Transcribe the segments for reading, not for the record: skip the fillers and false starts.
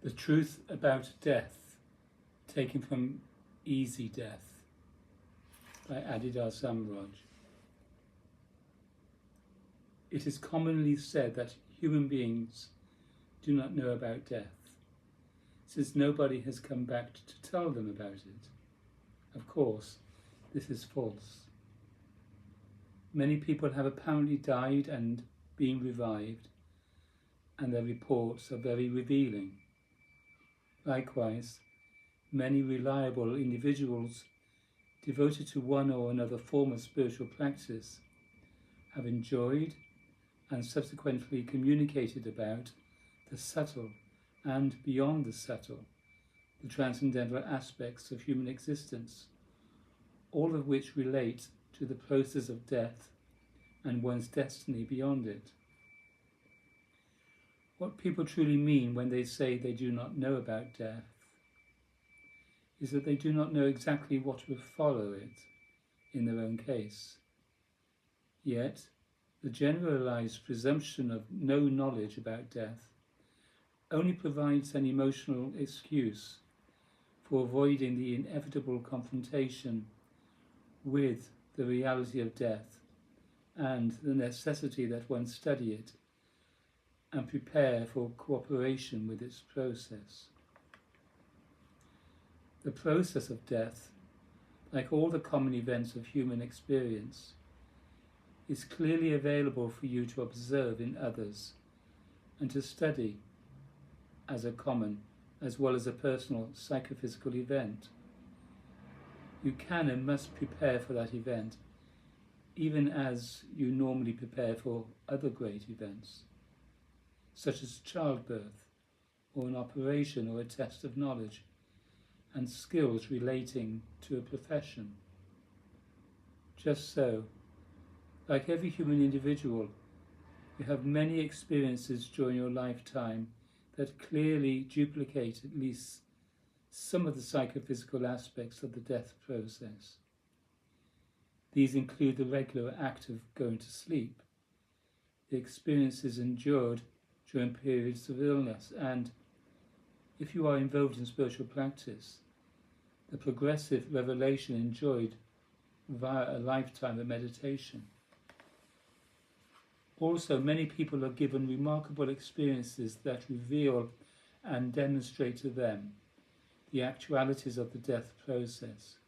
The Truth About Death, taken from Easy Death by Samraj. It is commonly said that human beings do not know about death, since nobody has come back to tell them about it. Of course, this is false. Many people have apparently died and been revived, and their reports are very revealing. Likewise, many reliable individuals devoted to one or another form of spiritual practice have enjoyed and subsequently communicated about the subtle and beyond the subtle, the transcendental aspects of human existence, all of which relate to the process of death and one's destiny beyond it. What people truly mean when they say they do not know about death is that they do not know exactly what will follow it in their own case. Yet, the generalized presumption of no knowledge about death only provides an emotional excuse for avoiding the inevitable confrontation with the reality of death and the necessity that one study it and prepare for cooperation with its process. The process of death, like all the common events of human experience, is clearly available for you to observe in others and to study as a common as well as a personal psychophysical event. You can and must prepare for that event, even as you normally prepare for other great events, such as childbirth, or an operation or a test of knowledge and skills relating to a profession. Just so, like every human individual, you have many experiences during your lifetime that clearly duplicate at least some of the psychophysical aspects of the death process. These include the regular act of going to sleep, the experiences endured during periods of illness, and, if you are involved in spiritual practice, the progressive revelation enjoyed via a lifetime of meditation. Also, many people are given remarkable experiences that reveal and demonstrate to them the actualities of the death process.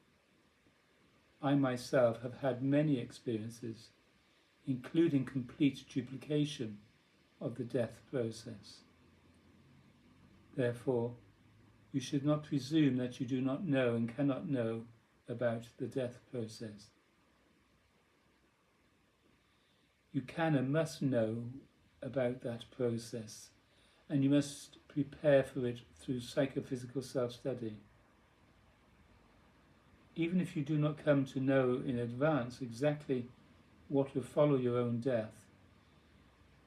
I myself have had many experiences, including complete duplication of the death process. Therefore, you should not presume that you do not know and cannot know about the death process. You can and must know about that process, and you must prepare for it through psychophysical self-study. Even if you do not come to know in advance exactly what will follow your own death,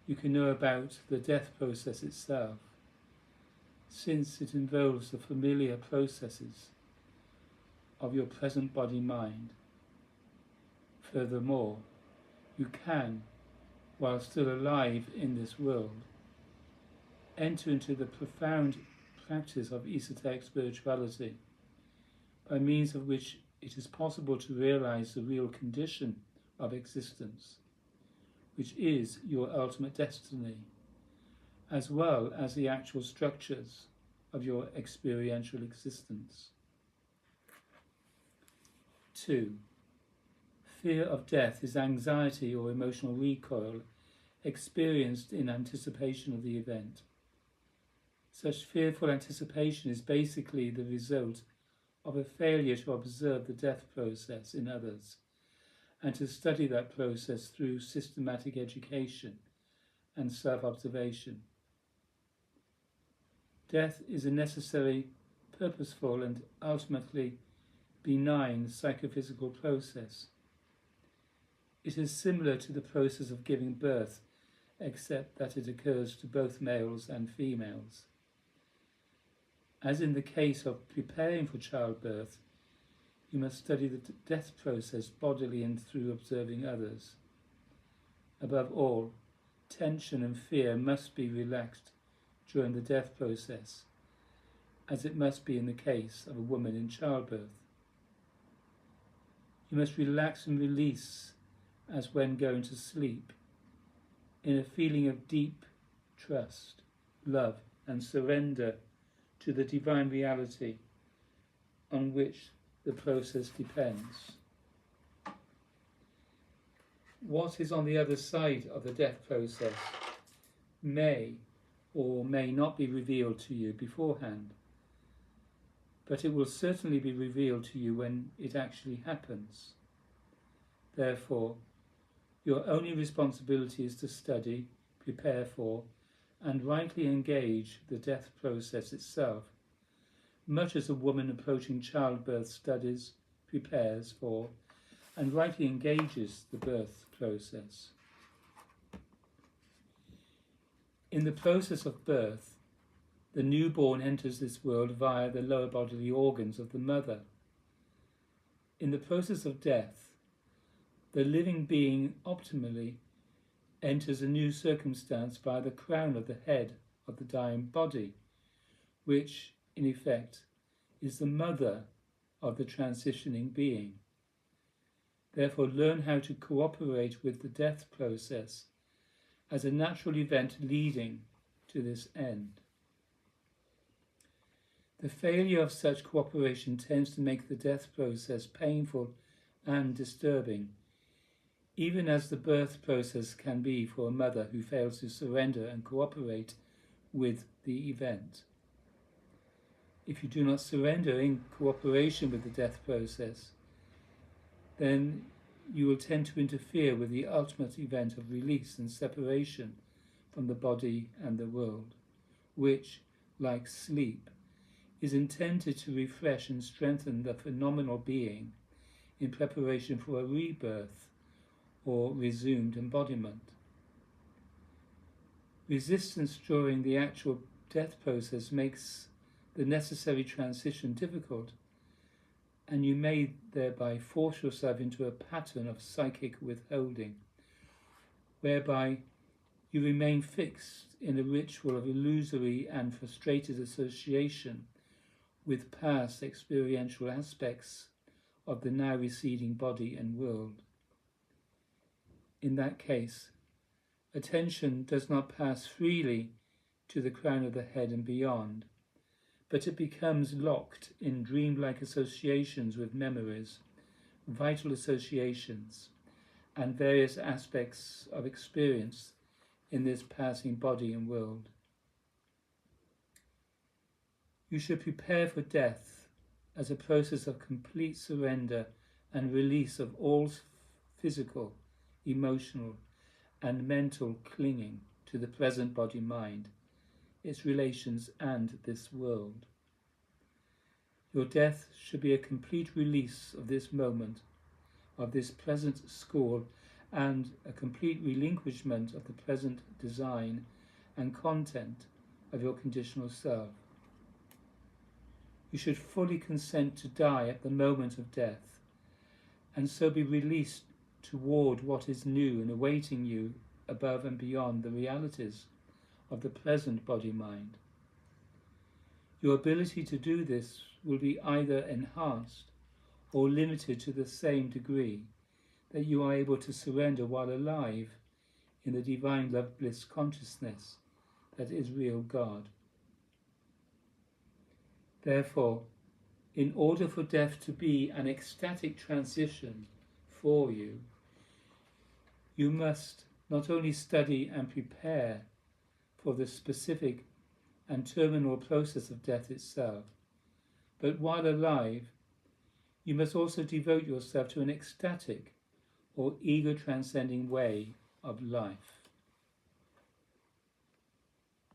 you can know about the death process itself, since it involves the familiar processes of your present body-mind. Furthermore, you can, while still alive in this world, enter into the profound practice of esoteric spirituality, by means of which it is possible to realize the real condition of existence, which is your ultimate destiny, as well as the actual structures of your experiential existence. 2. Fear of death is anxiety or emotional recoil experienced in anticipation of the event. Such fearful anticipation is basically the result of a failure to observe the death process in others and to study that process through systematic education and self-observation. Death is a necessary, purposeful, and ultimately benign psychophysical process. It is similar to the process of giving birth, except that it occurs to both males and females. As in the case of preparing for childbirth, you must study the death process bodily and through observing others. Above all, tension and fear must be relaxed during the death process, as it must be in the case of a woman in childbirth. You must relax and release as when going to sleep, in a feeling of deep trust, love, and surrender to the divine reality on which the process depends. What is on the other side of the death process may or may not be revealed to you beforehand, but it will certainly be revealed to you when it actually happens. Therefore, your only responsibility is to study, prepare for, and rightly engage the death process itself, much as a woman approaching childbirth studies, prepares for, and rightly engages the birth process. In the process of birth, the newborn enters this world via the lower bodily organs of the mother. In the process of death, the living being optimally enters a new circumstance via the crown of the head of the dying body, which, in effect, is the mother of the transitioning being. Therefore, learn how to cooperate with the death process as a natural event leading to this end. The failure of such cooperation tends to make the death process painful and disturbing, even as the birth process can be for a mother who fails to surrender and cooperate with the event. If you do not surrender in cooperation with the death process, then you will tend to interfere with the ultimate event of release and separation from the body and the world, which, like sleep, is intended to refresh and strengthen the phenomenal being in preparation for a rebirth or resumed embodiment. Resistance during the actual death process makes the necessary transition difficult, and you may thereby force yourself into a pattern of psychic withholding, whereby you remain fixed in a ritual of illusory and frustrated association with past experiential aspects of the now receding body and world. In that case, attention does not pass freely to the crown of the head and beyond, but it becomes locked in dreamlike associations with memories, vital associations, and various aspects of experience in this passing body and world. You should prepare for death as a process of complete surrender and release of all physical, emotional, and mental clinging to the present body-mind, its relations, and this world. Your death should be a complete release of this moment, of this present school, and a complete relinquishment of the present design and content of your conditional self. You should fully consent to die at the moment of death, and so be released toward what is new and awaiting you above and beyond the realities of the present body-mind. Your ability to do this will be either enhanced or limited to the same degree that you are able to surrender while alive in the divine love bliss consciousness that is real God. Therefore, in order for death to be an ecstatic transition for you, you must not only study and prepare for the specific and terminal process of death itself, but while alive, you must also devote yourself to an ecstatic or ego-transcending way of life.